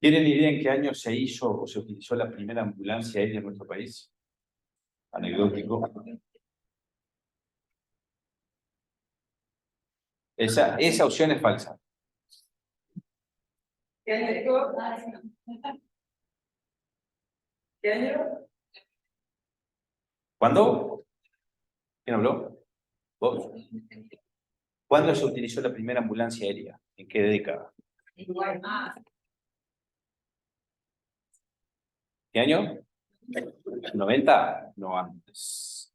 ¿Tienen idea en qué año se hizo o se utilizó la primera ambulancia aérea en nuestro país? Anecdótico. Esa opción es falsa. ¿Qué año? ¿Qué año? ¿Cuándo? ¿Quién habló? ¿Vos? ¿Cuándo se utilizó la primera ambulancia aérea? ¿En qué década? ¿Qué año? ¿90? No antes.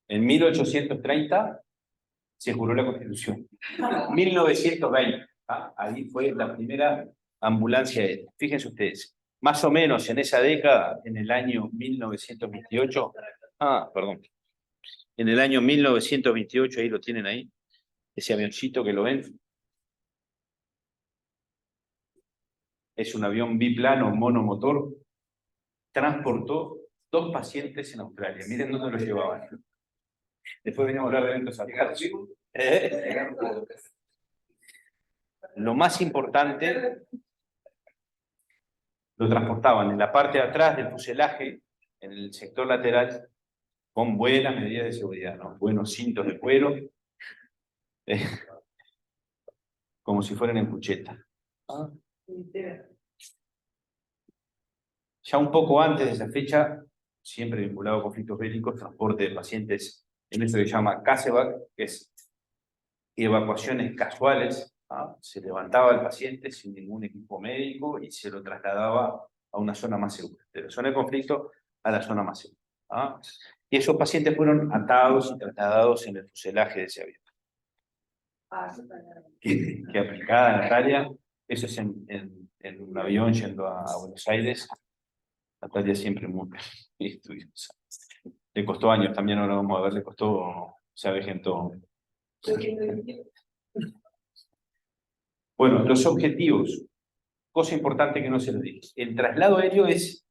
En 1830 se juró la Constitución. 1920. Ahí fue la primera ambulancia aérea. Fíjense ustedes, más o menos en esa década, en el año 1928, perdón, en el año 1928, ahí lo tienen ahí, ese avioncito que lo ven, es un avión biplano monomotor, transportó 2 pacientes en Australia. Miren dónde los llevaban. Después venimos a hablar de eventos saltados. Lo más importante, lo transportaban en la parte de atrás del fuselaje, en el sector lateral, con buenas medidas de seguridad, ¿no? Buenos cintos de cuero, como si fueran en cucheta. Ya un poco antes de esa fecha, siempre vinculado a conflictos bélicos, transporte de pacientes en eso que se llama CASEVAC, que es evacuaciones casuales. Se levantaba el paciente sin ningún equipo médico y se lo trasladaba a una zona más segura. De la zona de conflicto a la zona más segura. Y esos pacientes fueron atados y trasladados en el fuselaje de ese avión. Que aplicada Natalia, eso es en un avión yendo a Buenos Aires. Natalia siempre muy estudiosa. Le costó años también, ahora vamos a ver, le costó, se avejentó. Bueno, los objetivos. Cosa importante que no se lo dije. El traslado aéreo es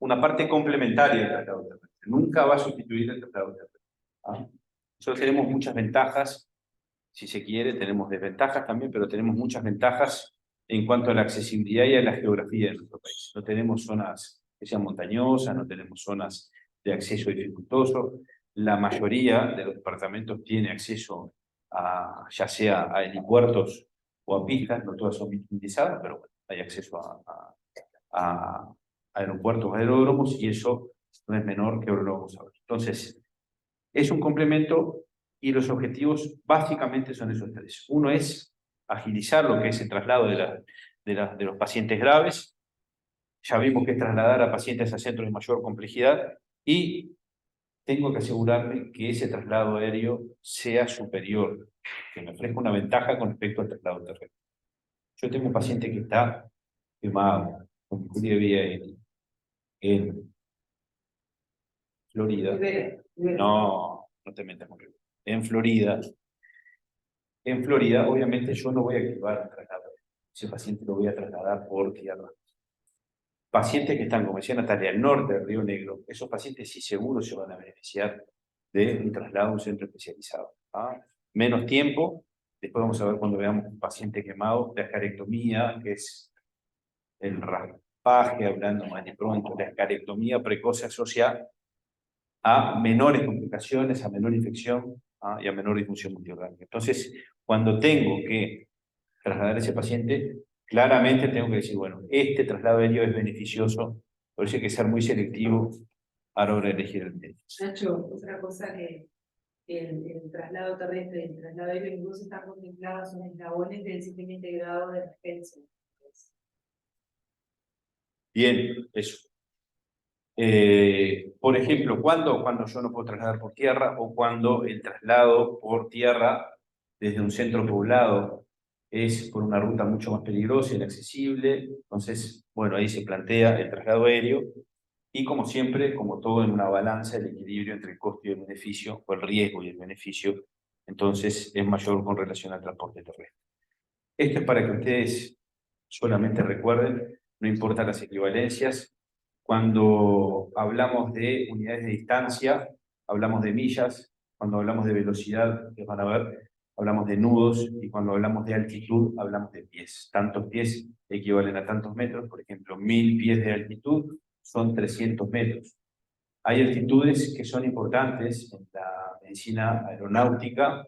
una parte complementaria del traslado terrestre. Nunca va a sustituir el traslado terrestre. Nosotros tenemos muchas ventajas, si se quiere, tenemos desventajas también, pero tenemos muchas ventajas en cuanto a la accesibilidad y a la geografía de nuestro país. No tenemos zonas que sean montañosas, no tenemos zonas de acceso dificultoso. La mayoría de los departamentos tiene acceso a, ya sea a helipuertos o a pistas, no todas son utilizadas, pero bueno, hay acceso a aeropuertos, aeródromos, y eso no es menor, que ahora lo vamos a ver. Entonces, es un complemento y los objetivos básicamente son esos 3. Uno es agilizar lo que es el traslado de los pacientes graves. Ya vimos que es trasladar a pacientes a centros de mayor complejidad y tengo que asegurarme que ese traslado aéreo sea superior, que me ofrezca una ventaja con respecto al traslado terrestre. Yo tengo un paciente que está quemado, con pérdida de vía aérea, en Florida. No te metas con Rivera. En Florida, obviamente yo no voy a activar un traslado. Ese paciente lo voy a trasladar por tierra. Pacientes que están, como decía Natalia, al norte del Río Negro, esos pacientes sí seguro se van a beneficiar de un traslado a un centro especializado. Menos tiempo. Después vamos a ver cuando veamos un paciente quemado, la escarectomía, que es el raspaje, hablando más de pronto, la escarectomía precoz se asocia a menores complicaciones, a menor infección y a menor disfunción multiorgánica. Entonces, cuando tengo que trasladar a ese paciente, claramente tengo que decir, bueno, este traslado aéreo es beneficioso, por eso hay que ser muy selectivo a la hora de elegir el médico. Nacho, otra cosa que el traslado terrestre y el traslado aéreo incluso están contemplados son eslabones del sistema integrado de emergencia. Bien, eso. Por ejemplo, cuando yo no puedo trasladar por tierra o cuando el traslado por tierra desde un centro poblado es por una ruta mucho más peligrosa e inaccesible. Entonces, bueno, ahí se plantea el traslado aéreo y como siempre, como todo en una balanza, el equilibrio entre el costo y el beneficio, o el riesgo y el beneficio, entonces es mayor con relación al transporte terrestre. Esto es para que ustedes solamente recuerden, no importa las equivalencias. Cuando hablamos de unidades de distancia, hablamos de millas. Cuando hablamos de velocidad, van a ver, hablamos de nudos. Y cuando hablamos de altitud, hablamos de pies. Tanto pies equivalen a tantos metros. Por ejemplo, 1000 pies de altitud son 300 metros. Hay altitudes que son importantes en la medicina aeronáutica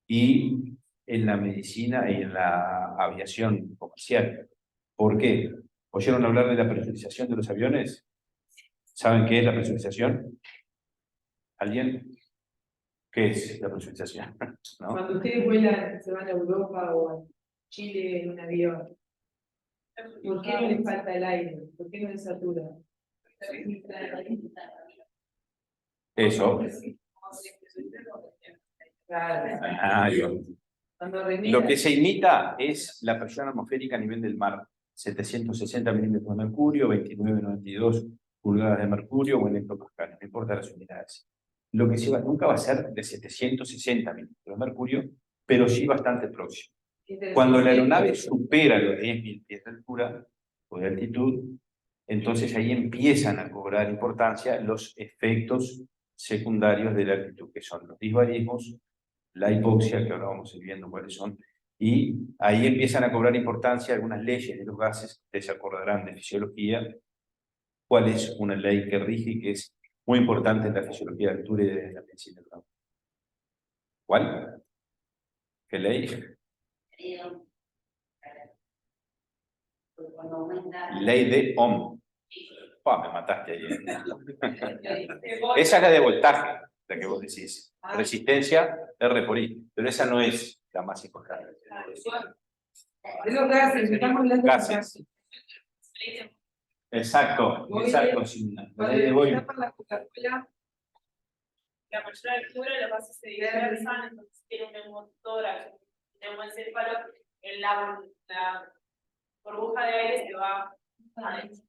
y en la medicina y en la aviación comercial. ¿Por qué? ¿Oyeron hablar de la presurización de los aviones? ¿Saben qué es la presurización? ¿Alguien? ¿Qué es la presurización? ¿No? Cuando ustedes vuelan, se van a Europa o a Chile en un avión, ¿por qué no les falta el aire? ¿Por qué no les satura? Eso. Claro. Cuando Lo reniegan, que se imita es la presión atmosférica a nivel del mar. 760 milímetros de mercurio, 29,92 pulgadas de mercurio o en hectopascales, no importa las unidades. Lo que sí nunca va a ser de 760 milímetros de mercurio, pero sí bastante próximo. Cuando la aeronave supera los 10.000 pies de altura o de altitud, entonces ahí empiezan a cobrar importancia los efectos secundarios de la altitud, que son los disbarismos, la hipoxia, que ahora vamos a ir viendo cuáles son, y ahí empiezan a cobrar importancia algunas leyes de los gases. Ustedes se acordarán de fisiología, cuál es una ley que rige y que es muy importante en la fisiología de altura y de la medicina. ¿Cuál? ¿Qué ley? Ley de Ohm. Me mataste ahí. Esa es la de voltaje, la que vos decís. Resistencia, R por I. Pero esa no es la más importante. de los gases, estamos hablando de Gases. Exacto, exacto. La ley de Boyle. la Coca-Cola, La mayor altura los gases se dispersan, entonces tiene un neumotórax, un neumoencéfalo, en la burbuja de aire se va adentro.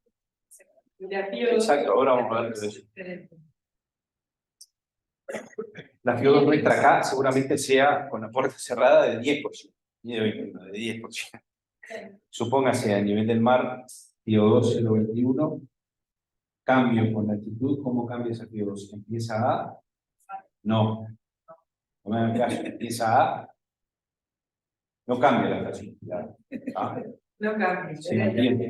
Exacto, ahora vamos a ver de eso. La FIO2 nuestra acá seguramente sea con la puerta cerrada de 10%, ni de 21, de 10%. Supóngase a nivel del mar, FIO2 0,21, cambio con la altitud, ¿cómo cambia esa FIO2? ¿Empieza a? No. No me hagan caso, empieza a. No cambia la presión. ¿Ah? no cambia. Se mantiene.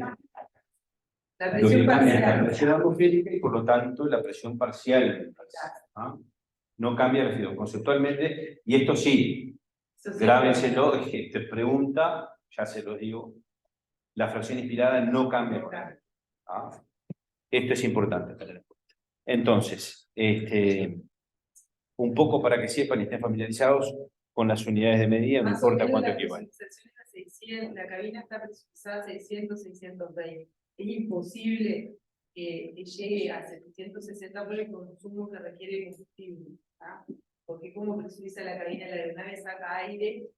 La Lo presión que cambia es la parcial. presión atmosférica y por lo tanto la presión parcial. ¿Ah? No cambia la FIO2 conceptualmente, y esto sí, grábenselo, te pregunta, ya se lo digo, la fracción inspirada no cambia. ¿Ah? Esto es importante tener en cuenta. Entonces, un poco para que sepan y estén familiarizados con las unidades de medida, no importa cuánto equivale. La cabina está presurizada a 600, 620. Es imposible que llegue a 760 por el consumo que requiere combustible. ¿Ah? Porque como presuriza la cabina, la aeronave saca aire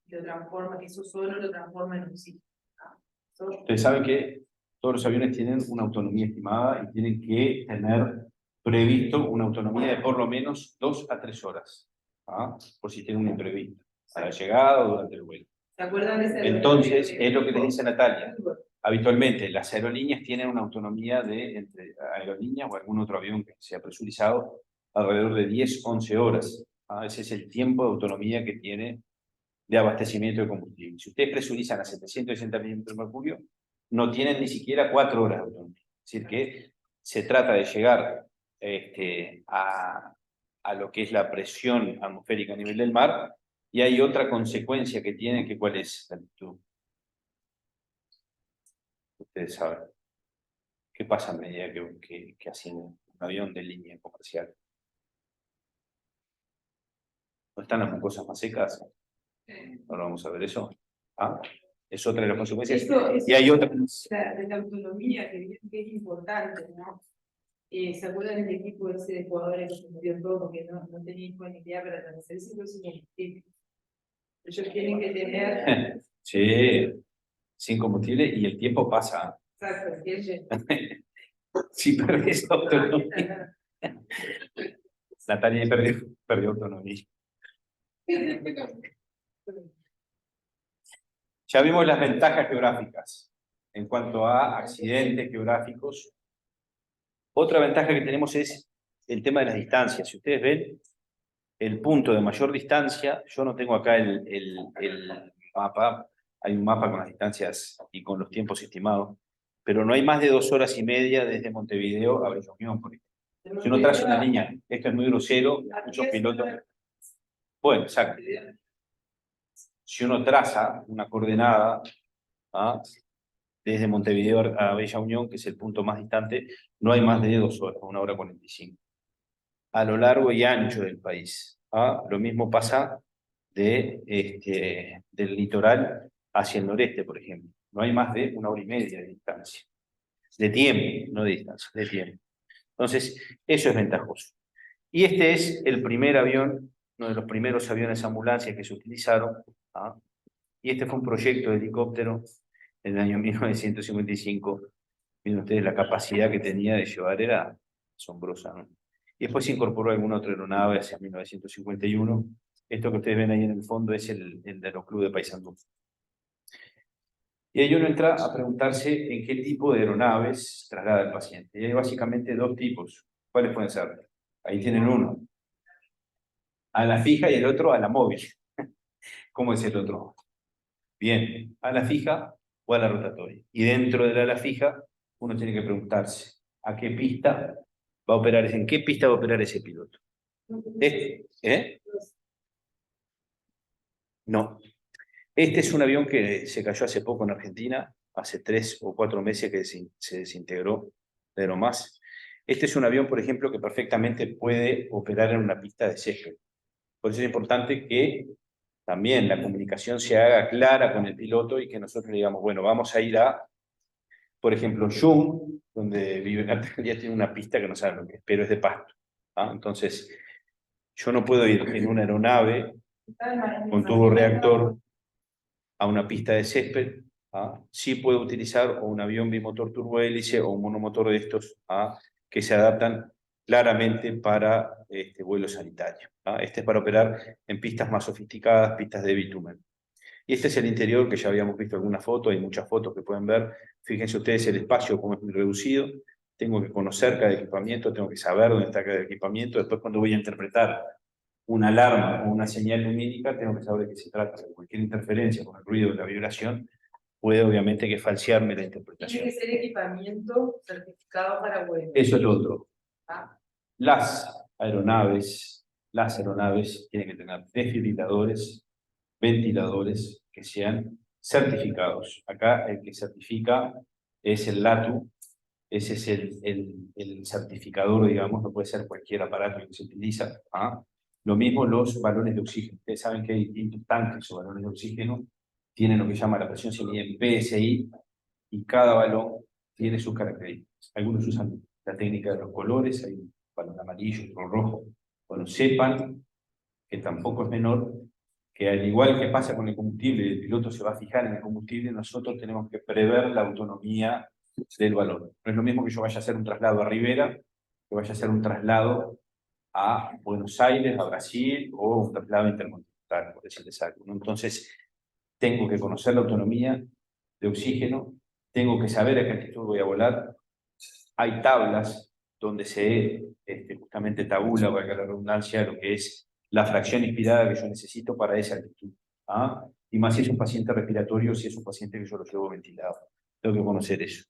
y lo transforma, que eso solo lo transforma en oxígeno. ¿Ah? Ustedes saben que todos los aviones tienen una autonomía estimada y tienen que tener previsto una autonomía de por lo menos 2 a 3 horas, ¿ah? Por si tienen un imprevisto, a la llegada o durante el vuelo. ¿Se acuerdan de ese? Entonces, es lo que les dice Natalia. Habitualmente, las aerolíneas tienen una autonomía de, entre aerolíneas o algún otro avión que sea presurizado, alrededor de 10, 11 horas. ¿Ah? Ese es el tiempo de autonomía que tiene de abastecimiento de combustible. Si ustedes presurizan a 760 milímetros de mercurio, no tienen ni siquiera 4 horas de autonomía. Es decir, que se trata de llegar a lo que es la presión atmosférica a nivel del mar, y hay otra consecuencia que tiene, que ¿cuál es la altitud? Ustedes saben. ¿Qué pasa a medida que hacen un avión de línea comercial? ¿No están las mucosas más secas? Ahora vamos a ver eso. ¿Ah? Es otra de las consecuencias. Y hay otra. De la autonomía, que es importante, ¿no? ¿Se acuerdan del equipo ese de jugadores que se murió todo porque no tenía disponibilidad para atravesar ese combustible? Ellos tienen que tener. Sí, sin combustible y el tiempo pasa. Exacto, Si perdés autonomía. Natalia perdió autonomía. Ya vimos las ventajas geográficas en cuanto a accidentes geográficos. Otra ventaja que tenemos es el tema de las distancias. Si ustedes ven, el punto de mayor distancia, yo no tengo acá el mapa, hay un mapa con las distancias y con los tiempos estimados, pero no hay más de 2 horas y media desde Montevideo a Bella Unión, por ejemplo. Si uno traza una línea, esto es muy grosero, muchos pilotos... Bueno, exacto. Si uno traza una coordenada, ¿ah?, desde Montevideo a Bella Unión, que es el punto más distante, no hay más de 2 horas, 1 hora 45. A lo largo y ancho del país. ¿Ah? Lo mismo pasa del litoral hacia el noreste, por ejemplo. No hay más de 1 hora y media de distancia. De tiempo, no de distancia, de tiempo. Entonces, eso es ventajoso. Y este es el primer avión, uno de los primeros aviones ambulancias que se utilizaron. ¿Ah? Y este fue un proyecto de helicóptero en el año 1955. Miren ustedes, la capacidad que tenía de llevar era asombrosa, ¿no? Y después se incorporó alguna otra aeronave hacia 1951. Esto que ustedes ven ahí en el fondo es el Aeroclub de Paysandú. Y ahí uno entra a preguntarse en qué tipo de aeronaves traslada el paciente. Y hay básicamente 2 tipos. ¿Cuáles pueden ser? Ahí tienen uno. A la fija y el otro a la móvil. ¿Cómo es el otro? Bien, a la fija o a la rotatoria. Y dentro de la ala fija, uno tiene que preguntarse a qué pista va a operar, en qué pista va a operar ese piloto. No. Este es un avión que se cayó hace poco en Argentina, hace 3 o 4 meses que se desintegró, pero más. Este es un avión, por ejemplo, que perfectamente puede operar en una pista de césped. Por eso es importante que también la comunicación se haga clara con el piloto y que nosotros le digamos, bueno, vamos a ir a, por ejemplo, Jung, donde vive Natalia, tiene una pista que no saben lo que es, pero es de pasto. ¿Ah? Entonces, yo no puedo ir en una aeronave con turborreactor a una pista de césped. ¿Ah? Sí puedo utilizar o un avión bimotor turbohélice o un monomotor de estos, ¿ah?, que se adaptan claramente para vuelo sanitario. ¿Ah? Este es para operar en pistas más sofisticadas, pistas de bitumen. Y este es el interior que ya habíamos visto alguna foto, hay muchas fotos que pueden ver. Fíjense ustedes el espacio como es muy reducido. Tengo que conocer cada equipamiento, tengo que saber dónde está cada equipamiento. Después, cuando voy a interpretar una alarma o una señal lumínica, tengo que saber de qué se trata. Cualquier interferencia con el ruido o la vibración puede obviamente que falsearme la interpretación. Tiene que ser equipamiento certificado para vuelo. Eso es lo otro. ¿Ah? Las aeronaves tienen que tener desfibriladores, ventiladores que sean certificados. Acá el que certifica es el LATU, ese es el certificador, digamos, no puede ser cualquier aparato que se utiliza. ¿Ah? Lo mismo los balones de oxígeno. Ustedes saben que hay distintos tanques o balones de oxígeno, tienen lo que se llama la presión se mide en PSI, y cada balón tiene sus características. Algunos usan la técnica de los colores, hay un balón amarillo, otro rojo. Bueno, sepan que tampoco es menor que, al igual que pasa con el combustible, el piloto se va a fijar en el combustible, nosotros tenemos que prever la autonomía del balón. No es lo mismo que yo vaya a hacer un traslado a Rivera, que vaya a hacer un traslado a Buenos Aires, a Brasil, o un traslado intercontinental, por decirles algo, ¿no? Entonces, tengo que conocer la autonomía de oxígeno, tengo que saber a qué altitud voy a volar. Hay tablas donde se justamente tabula, valga la redundancia, lo que es la fracción inspirada que yo necesito para esa altitud. ¿Ah? Y más si es un paciente respiratorio, si es un paciente que yo lo llevo ventilado. Tengo que conocer eso.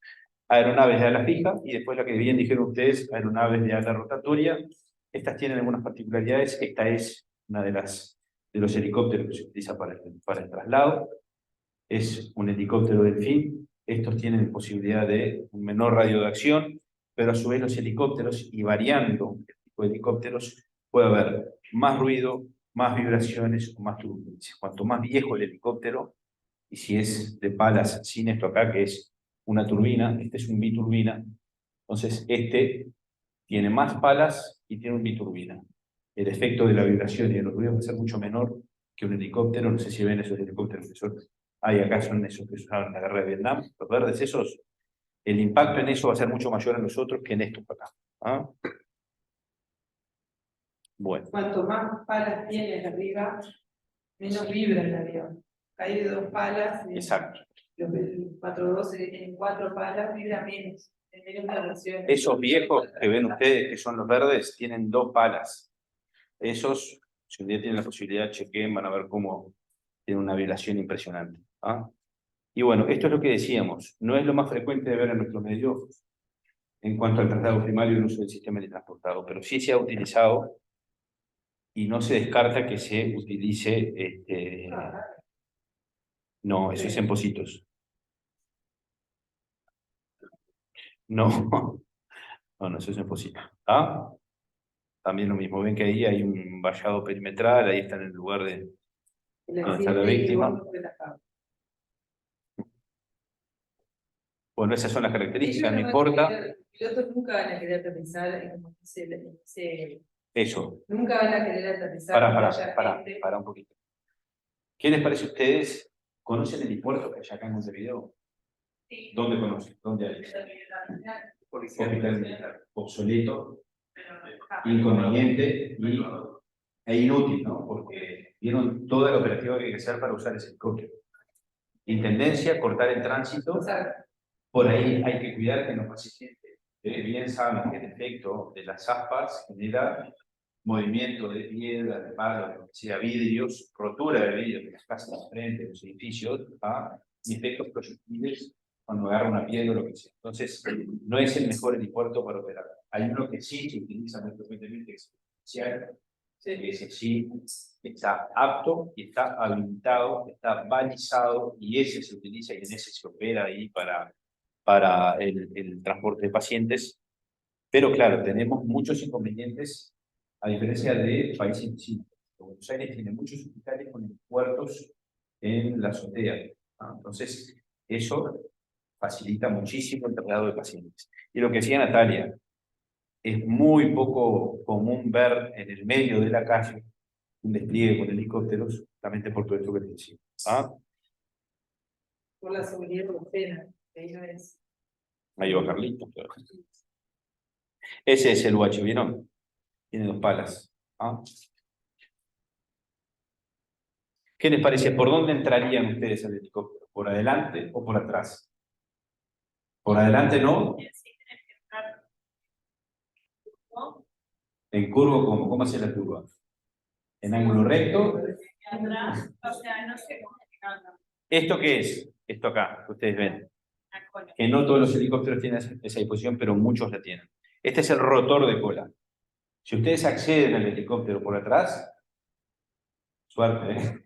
Aeronaves de ala fija, y después la que bien dijeron ustedes, aeronaves de ala rotatoria. Estas tienen algunas particularidades. Esta es una de los helicópteros que se utiliza para el traslado. Es un helicóptero Delfín. Estos tienen posibilidad de un menor radio de acción, pero a su vez los helicópteros, y variando el tipo de helicópteros, puede haber más ruido, más vibraciones o más turbulencia. Cuanto más viejo el helicóptero, y si es de palas sin esto acá, que es una turbina, este es un biturbina, entonces este tiene más palas y tiene un biturbina. El efecto de la vibración y de los ruidos va a ser mucho menor que un helicóptero. No sé si ven esos helicópteros que son, hay acá, son esos que usaron en la guerra de Vietnam, los verdes esos. El impacto en eso va a ser mucho mayor en nosotros que en estos acá. ¿Ah? Bueno. Cuanto más palas tienes arriba, menos vibra el avión. Hay de 2 palas. Exacto. El 412 en 4 palas vibra menos. Menos vibraciones. Esos viejos que ven ustedes, que son los verdes, tienen 2 palas. Esos, si un día tienen la posibilidad, chequen, van a ver cómo tienen una vibración impresionante. ¿Ah? Y bueno, esto es lo que decíamos, no es lo más frecuente de ver en nuestro medio en cuanto al traslado primario y el uso del sistema de transportado, pero sí se ha utilizado y no se descarta que se utilice, no, eso es en Pocitos. No, no, eso es en Pocitos. ¿Ah? También lo mismo, ven que ahí hay un vallado perimetral, ahí está en el lugar de donde está la víctima. Bueno, esas son las características, no importa. Los pilotos nunca van a querer aterrizar en ese. Eso. Nunca van a querer aterrizar. Para un poquito. ¿Qué les parece a ustedes? ¿Conocen el helipuerto que hay acá en Montevideo? Sí. ¿Dónde conocen? ¿Dónde hay? Hospital militar. Obsoleto, inconveniente e inútil, ¿no? Porque vieron toda la operativa que hay que hacer para usar ese helicóptero. Intendencia, cortar el tránsito. Por ahí hay que cuidar que no pase gente. Bien saben que el efecto de las aspas genera movimiento de piedra, de palo, lo que sea, vidrios, rotura de vidrios de las casas de frente, de los edificios, y efectos proyectiles cuando agarra una piedra o lo que sea. Entonces, no es el mejor helipuerto para operar. Hay uno que sí se utiliza muy frecuentemente, que es especial, que ese sí está apto y está habilitado, está balizado, y ese se utiliza y en ese se opera ahí para el transporte de pacientes. Pero claro, tenemos muchos inconvenientes a diferencia de países vecinos. Buenos Aires tiene muchos hospitales con puertos en la azotea. Entonces, eso facilita muchísimo el traslado de pacientes. Y lo que decía Natalia, es muy poco común ver en el medio de la calle un despliegue con helicópteros, justamente por todo esto que te decía. Por la seguridad de la pena, ahí no es. Ahí va Carlitos. Ese es el UH, ¿vieron? Tiene 2 palas. ¿Qué les parece? ¿Por dónde entrarían ustedes al helicóptero? ¿Por adelante o por atrás? Por adelante no. En curvo, ¿cómo hace la curva? En ángulo recto. Atrás, o sea, no sé cómo explicarlo. ¿Esto qué es? Esto acá, que ustedes ven. Que no todos los helicópteros tienen esa disposición, pero muchos la tienen. Este es el rotor de cola. Si ustedes acceden al helicóptero por atrás, suerte, ¿eh?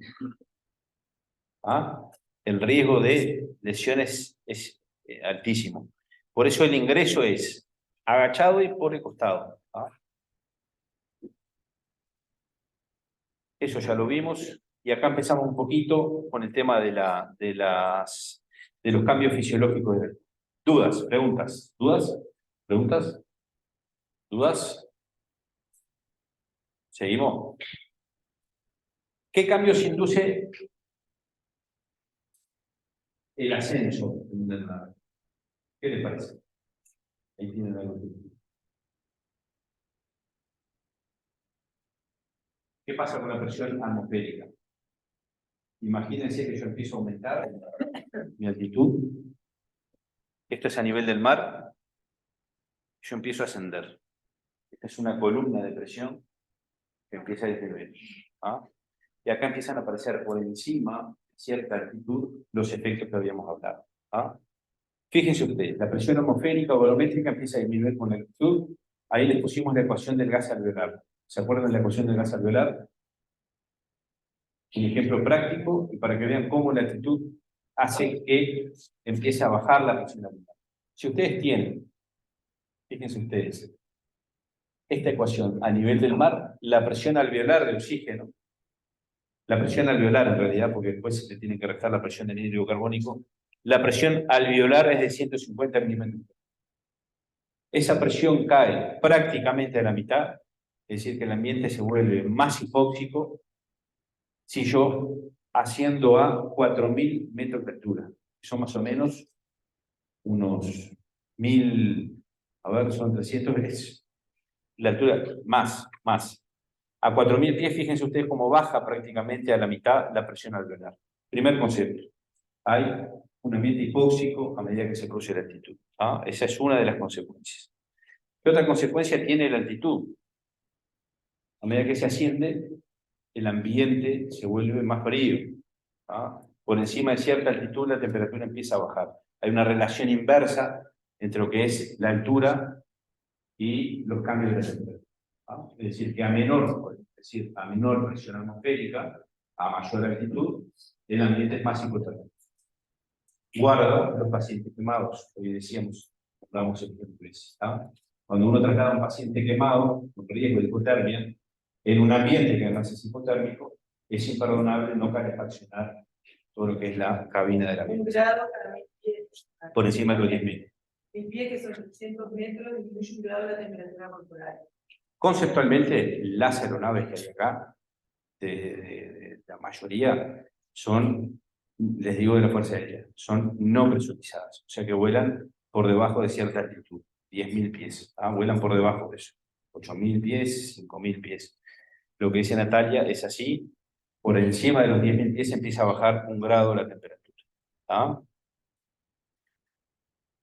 El riesgo de lesiones es altísimo. Por eso el ingreso es agachado y por el costado. Eso ya lo vimos. Y acá empezamos un poquito con el tema de los cambios fisiológicos. ¿Dudas? ¿Preguntas? ¿Dudas? ¿Preguntas? ¿Dudas? ¿Seguimos? ¿Qué cambios induce el ascenso en el mar? ¿Qué les parece? Ahí tienen algo. ¿Qué pasa con la presión atmosférica? Imagínense que yo empiezo a aumentar mi altitud. Esto es a nivel del mar. Yo empiezo a ascender. Esta es una columna de presión que empieza a disminuir. Y acá empiezan a aparecer por encima, de cierta altitud, los efectos que habíamos hablado. Fíjense ustedes, la presión atmosférica o barométrica empieza a disminuir con la altitud. Ahí les pusimos la ecuación del gas alveolar. ¿Se acuerdan de la ecuación del gas alveolar? Un ejemplo práctico, y para que vean cómo la altitud hace que empiece a bajar la presión atmosférica. Si ustedes tienen, fíjense ustedes, esta ecuación a nivel del mar, la presión alveolar de oxígeno, la presión alveolar en realidad, porque después se tiene que restar la presión del anhídrido carbónico, la presión alveolar es de 150 milímetros. Esa presión cae prácticamente a la mitad, es decir, que el ambiente se vuelve más hipóxico si yo asciendo a 4.000 metros de altura. Son más o menos unos 1.000, a ver, son 300 veces. La altura, más. A 4.000 pies, fíjense ustedes cómo baja prácticamente a la mitad la presión alveolar. Primer concepto. Hay un ambiente hipóxico a medida que se produce la altitud. Esa es una de las consecuencias. ¿Qué otra consecuencia tiene la altitud? A medida que se asciende, el ambiente se vuelve más frío. por encima de cierta altitud la temperatura empieza a bajar. Hay una relación inversa entre lo que es la altura y los cambios de la temperatura. ¿No? Es decir, que a menor presión atmosférica, a mayor altitud, el ambiente es más hipotérmico. Guardo los pacientes quemados, hoy decíamos, hablamos en veces, ¿no? Cuando uno traslada a un paciente quemado, con riesgo de hipotermia, en un ambiente que además es hipotérmico, es imperdonable no calefaccionar todo lo que es la cabina de la Un vida. grado cada 1000 pies. Por encima de los 10.000. 1000 pies, que son 300 metros, disminuye un grado la temperatura corporal. Conceptualmente, las aeronaves que hay acá, de la mayoría, son, les digo de la Fuerza Aérea, son no presurizadas, o sea que vuelan por debajo de cierta altitud, 10.000 pies, vuelan por debajo de eso, 8.000 pies, 5.000 pies. Lo que dice Natalia es así, por encima de los 10.000 pies empieza a bajar 1 grado la temperatura. ¿Ah?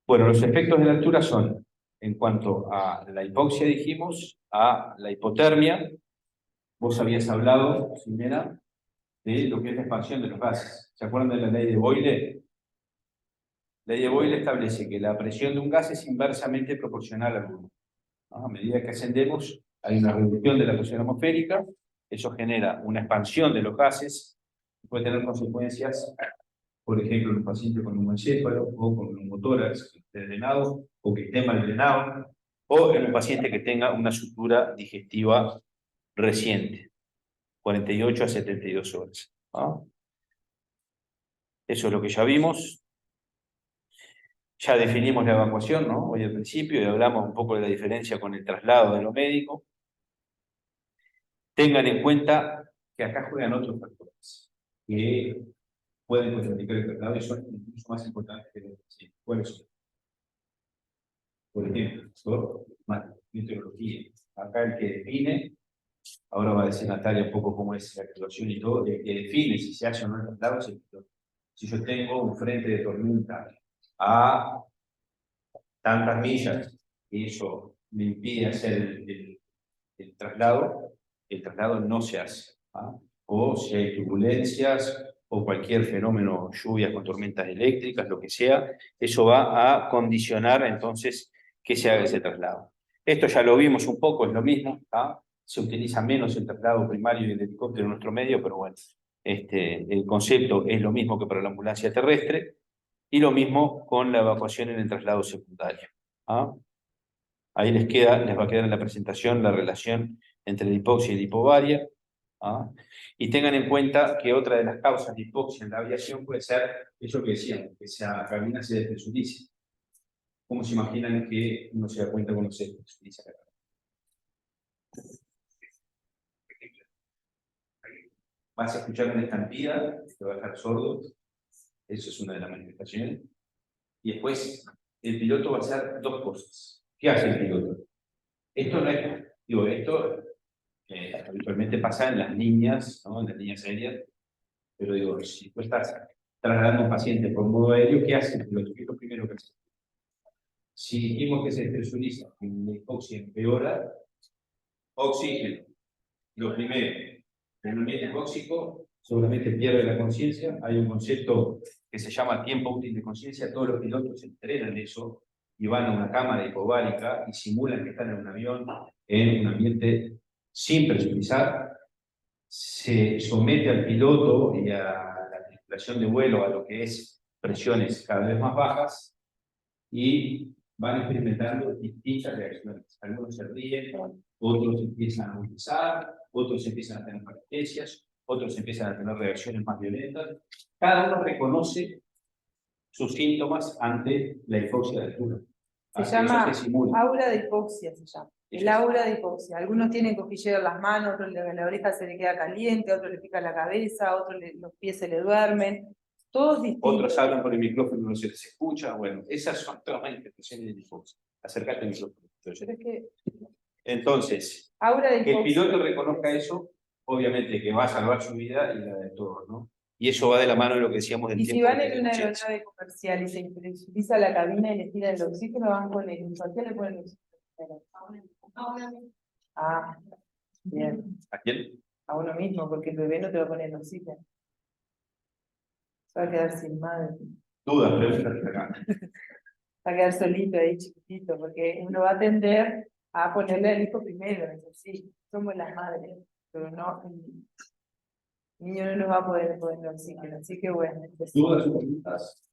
Bueno, los efectos de la altura son, en cuanto a la hipoxia, dijimos, a la hipotermia. Vos habías hablado, Ximena, de lo que es la expansión de los gases. ¿Se acuerdan de la ley de Boyle? La ley de Boyle establece que la presión de un gas es inversamente proporcional al volumen. ¿No? A medida que ascendemos, hay una reducción de la presión atmosférica, eso genera una expansión de los gases, puede tener consecuencias, por ejemplo, en un paciente con un encéfalo, o con un neumotórax que esté drenado, o que esté mal drenado, o en un paciente que tenga una sutura digestiva reciente, 48 a 72 horas. ¿Ah? Eso es lo que ya vimos. Ya definimos la evacuación, ¿no? Hoy al principio, y hablamos un poco de la diferencia con el traslado de lo médico. Tengan en cuenta que acá juegan otros factores que pueden contraindicar el traslado y son incluso más importantes que los pacientes. ¿Cuáles son? Por ejemplo, meteorología. Acá el que define, ahora va a decir Natalia un poco cómo es la activación y todo, el que define si se hace o no el traslado es el piloto. Si yo tengo un frente de tormenta a tantas millas y eso me impide hacer el traslado no se hace. ¿Ah? O si hay turbulencias o cualquier fenómeno, lluvias con tormentas eléctricas, lo que sea, eso va a condicionar entonces que se haga ese traslado. Esto ya lo vimos un poco, es lo mismo, ¿ah? Se utiliza menos el traslado primario y el helicóptero en nuestro medio, pero bueno, el concepto es lo mismo que para la ambulancia terrestre, y lo mismo con la evacuación en el traslado secundario. ¿Ah? Ahí les va a quedar en la presentación la relación entre la hipoxia y la hipobaria. ¿Ah? Y tengan en cuenta que otra de las causas de hipoxia en la aviación puede ser eso que decíamos, que esa cabina se despresurice. ¿Cómo se imaginan que uno se da cuenta cuando se despresuriza la cabina? Vas a escuchar una estampida, te va a dejar sordo, eso es una de las manifestaciones. Y después el piloto va a hacer dos cosas. ¿Qué hace el piloto? Esto no es, digo, esto habitualmente pasa en las líneas, ¿no? En las líneas aéreas, pero digo, si tú estás trasladando a un paciente por modo aéreo, ¿qué hace el piloto? ¿Qué es lo primero que hace? Si dijimos que se despresuriza, la hipoxia empeora, oxígeno. Lo primero, en un ambiente tóxico, seguramente pierde la conciencia. Hay un concepto que se llama tiempo útil de conciencia. Todos los pilotos entrenan eso y van a una cámara hipobárica y simulan que están en un avión en un ambiente sin presurizar. Se somete al piloto y a la tripulación de vuelo a lo que es presiones cada vez más bajas y van experimentando distintas reacciones. Algunos se ríen, otros empiezan a agonizar, otros empiezan a tener parestesias, otros empiezan a tener reacciones más violentas. Cada uno reconoce sus síntomas ante la hipoxia de altura. Se llama aura de hipoxia, se llama. El aura de hipoxia. Algunos tienen cosquilleo en las manos, otros la oreja se le queda caliente, otros le pica la cabeza, otros los pies se le duermen. Todos distintos. Otros hablan por el micrófono y no se les escucha. Bueno, esas son todas las manifestaciones de hipoxia. Acércate al micrófono. Entonces, que el piloto reconozca eso, obviamente que va a salvar su vida y la de todos, ¿no? Y eso va de la mano de lo que decíamos del tiempo. Y si van en una conciencia. aeronave comercial y se presuriza la cabina y le tiran el oxígeno, van con el infantil y le ponen el oxígeno. Ah, bien. ¿A quién? A uno mismo, porque el bebé no te va a poner el oxígeno. Va a quedar sin madre. Dudas, preguntas acá. Va a quedar solito ahí, chiquitito, porque uno va a tender a ponerle al hijo primero, eso sí, somos las madres, pero no, el niño no nos va a poder poner oxígeno, así que bueno. ¿Dudas o preguntas?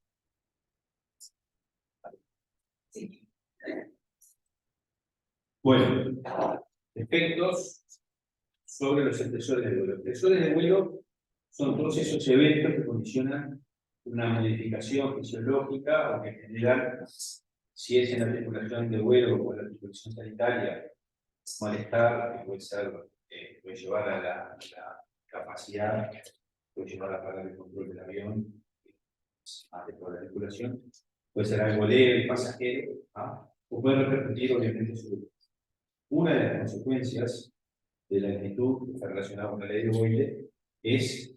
Sí. Bueno, efectos sobre los estresores de vuelo. Los estresores de vuelo son todos esos eventos que condicionan una modificación fisiológica o que generan, si es en la tripulación de vuelo o en la tripulación sanitaria, malestar, que puede ser, puede llevar a la capacidad, puede llevar a parar el control del avión, más de toda la tripulación, puede ser algo leve, pasajero, o puede repercutir obviamente sobre una de las consecuencias de la actitud que está relacionada con la ley de Boyle es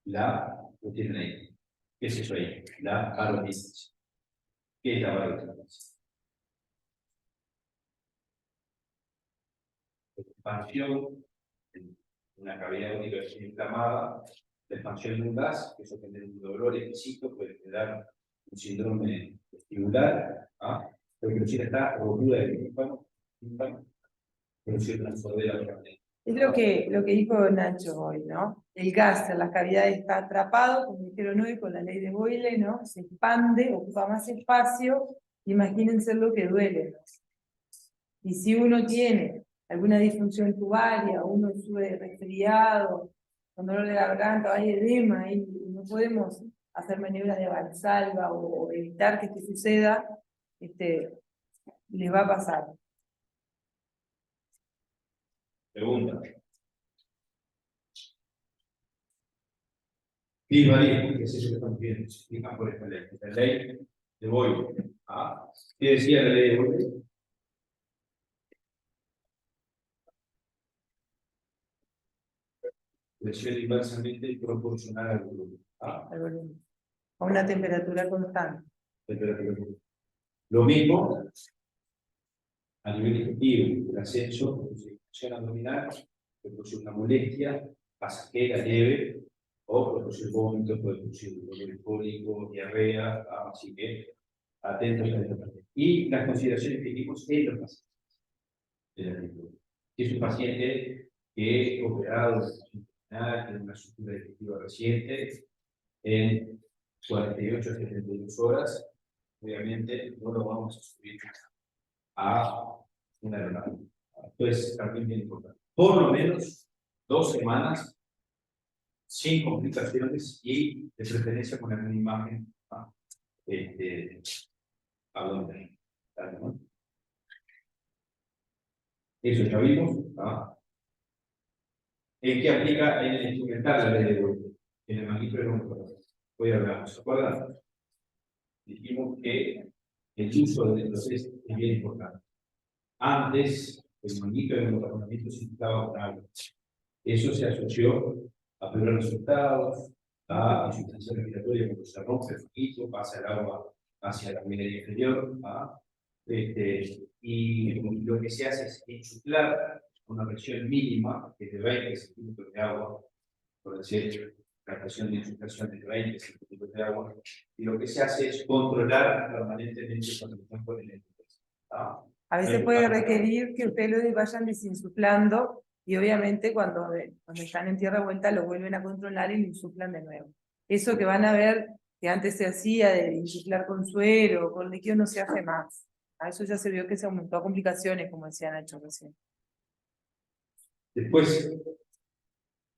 la, lo tienen ahí, ¿qué es eso ahí? La barodistancia. ¿Qué es la barodistancia? La expansión en una cavidad óptica inflamada, la expansión de un gas, que eso genera un dolor exquisito, puede generar un síndrome vestibular, pero que si está rotura del tímpano, pero si una sordera permanente. Es lo que dijo Nacho hoy, ¿no? El gas en las cavidades está atrapado, como dijeron hoy, con la ley de Boyle, ¿no? Se expande, ocupa más espacio, imagínense lo que duele, ¿no? Y si uno tiene alguna disfunción tubaria, uno sube resfriado, con dolor de garganta, hay edema, y no podemos hacer maniobras de valsalva o evitar que esto suceda, les va a pasar. Pregunta. Birbarismo, que es eso que estamos viendo, se explica por esta ley. La ley de Boyle. ¿Qué decía la ley de Boyle? Presión inversamente proporcional al volumen. Al volumen. A una temperatura constante. Lo mismo a nivel digestivo, el ascenso, produce infección abdominal, produce una molestia pasajera leve, o produce vómitos, puede producir dolor cólico, diarrea, así que atentos a esta parte. Y las consideraciones que dimos en los pacientes de la actitud. Si es un paciente que es operado tiene una estructura digestiva reciente, en 48 a 72 horas, obviamente no lo vamos a subir a una aeronave. Entonces, también bien importante. Por lo menos 2 semanas sin complicaciones y de preferencia con alguna imagen abdominal. ¿No? Eso ya vimos. ¿En qué aplica en el instrumental la ley de Boyle? En el magistro de los voy a hablar, ¿se acuerdan? Dijimos que el uso de los test es bien importante. Antes, el magistro de los razonamientos se implicaba con algo. Eso se asoció a peores resultados, a insuficiencia respiratoria cuando se rompe el poquito, pasa el agua hacia la minería inferior, y lo que se hace es insuflar una presión mínima, que es de 20 centímetros de agua, por decir, la presión de insuflación es de 20 centímetros de agua, y lo que se hace es controlar permanentemente cuando están por el entonces. A veces puede requerir que ustedes lo vayan desinsuflando y obviamente cuando están en tierra vuelta lo vuelven a controlar y lo insuflan de nuevo. Eso que van a ver que antes se hacía de insuflar con suero o con líquido no se hace más. A eso ya se vio que se aumentó a complicaciones, como decía Nacho recién. Después,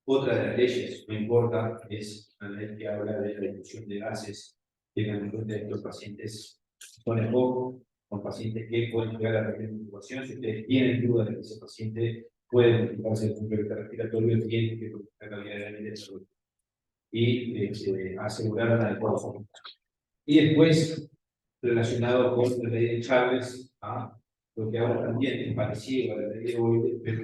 otra de las leyes, no importa, es la ley que habla de la difusión de gases. Tengan en cuenta que estos pacientes son el poco, son pacientes que pueden llegar a requerir intubación. Si ustedes tienen duda de que ese paciente puede modificarse el control respiratorio, tienen que protestar la calidad de salud y asegurar una adecuada salud. Y después, relacionado con la ley de Charles, lo que ahora también es parecido a la ley de Boyle, pero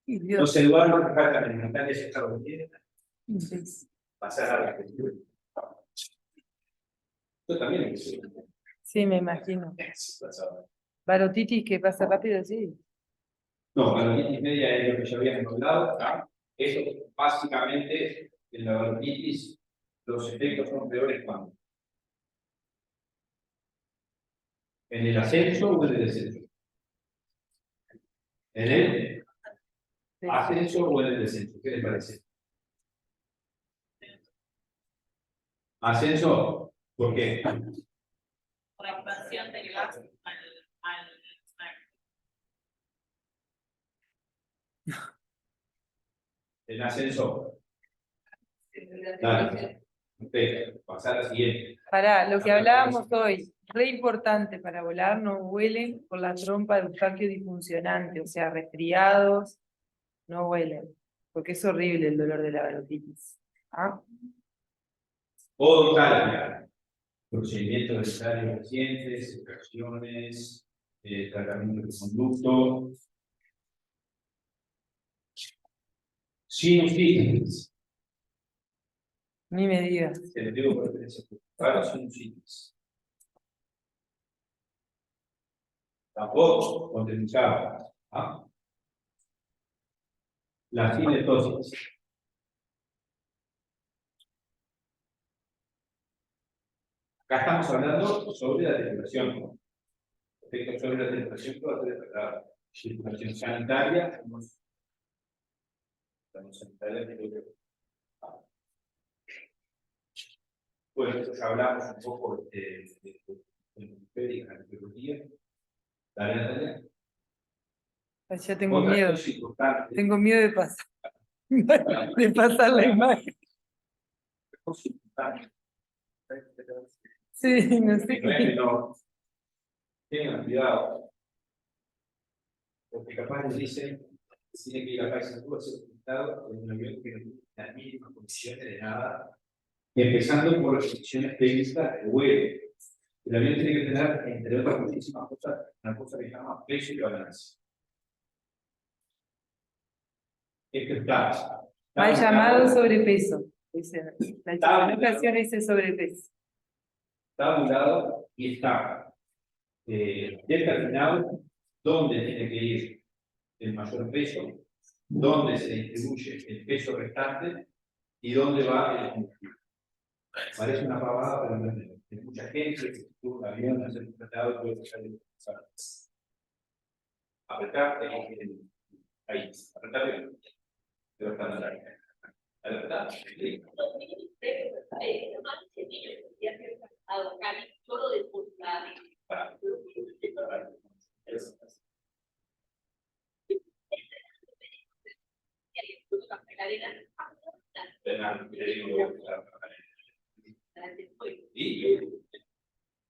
no se Eduardo, que falta alimentar ese estado que tiene, pasar a la gestión. Yo también lo que sé. Sí, me imagino. Barotitis que pasa rápido, sí. No, la media es lo que ya habíamos hablado. Eso básicamente en la balonitis los efectos son peores cuando. ¿En el ascenso o en el descenso? ¿En el ascenso o en el descenso? ¿Qué les parece? ¿Ascenso? ¿Por qué? Por la expansión del gas al En ascenso. Dale. Perfecto. Pasar a la siguiente. Pará, lo que hablábamos hoy, re importante para volar, no vuelen por la trompa de Eustaquio disfuncionante, o sea, resfriados, no vuelen, porque es horrible el dolor de la bronquitis. ¿Ah? Odontalgia. Procedimientos necesarios recientes, extracciones, tratamiento de conducto. Sinusitis. Ni me digas. Se les digo por referencia. Para sinusitis. Tampoco contraindicado. ¿Ah? La cinetosis. Acá estamos hablando sobre la depresión, ¿no? Efectos sobre la depresión puede ser la circulación sanitaria. Bueno, ya hablamos un poco de la Dale. Ya tengo Otra miedo. cosa importante. Tengo miedo de pasar. De pasar la imagen. Cosa importante. Sí, no sé qué. No, tengan cuidado. Porque capaz les dicen que tiene que ir a Paysandú a ser hospitalizado en un avión que no tiene las mínimas condiciones de nada. Empezando por las condiciones técnicas de vuelo. El avión tiene que tener, entre otras muchísimas cosas, una cosa que se llama peso y balance. Esto está. Mal llamado sobrepeso. La ocasión es el sobrepeso. Está tabulado y está determinado dónde tiene que ir el mayor peso, dónde se distribuye el peso restante y dónde va el combustible. Parece una pavada, pero no es. Hay mucha gente que tuvo un avión a ser tratado y puede salir. Apretar, ahí, apretar bien. Pero está en la área. Apretar, clic.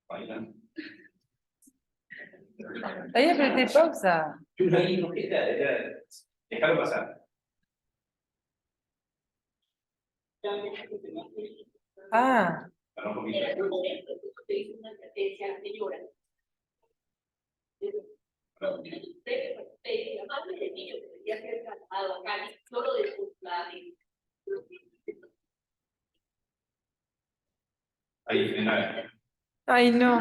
Para. Ahí apreté pausa. Déjalo pasar. Ah. Para un poquito. Ahí, en la Ay, no.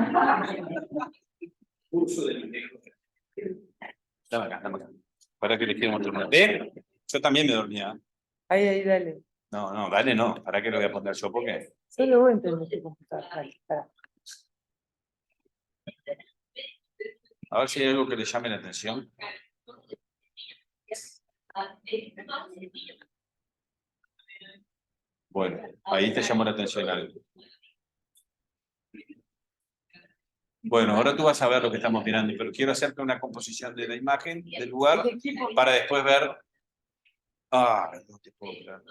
curso de manejo. Dame acá. Para que le quiero mostrar. ¿Ve? Yo también me dormía. Ahí, dale. No, dale no. ¿Para qué lo voy a poner yo? ¿Por qué? Solo vos entendés que computador. Dale, pará. A ver si hay algo que le llame la atención. Bueno, ahí te llamó la atención algo. Bueno, ahora tú vas a ver lo que estamos mirando, pero quiero hacerte una composición de la imagen del lugar para después ver. Ah, no te puedo creer.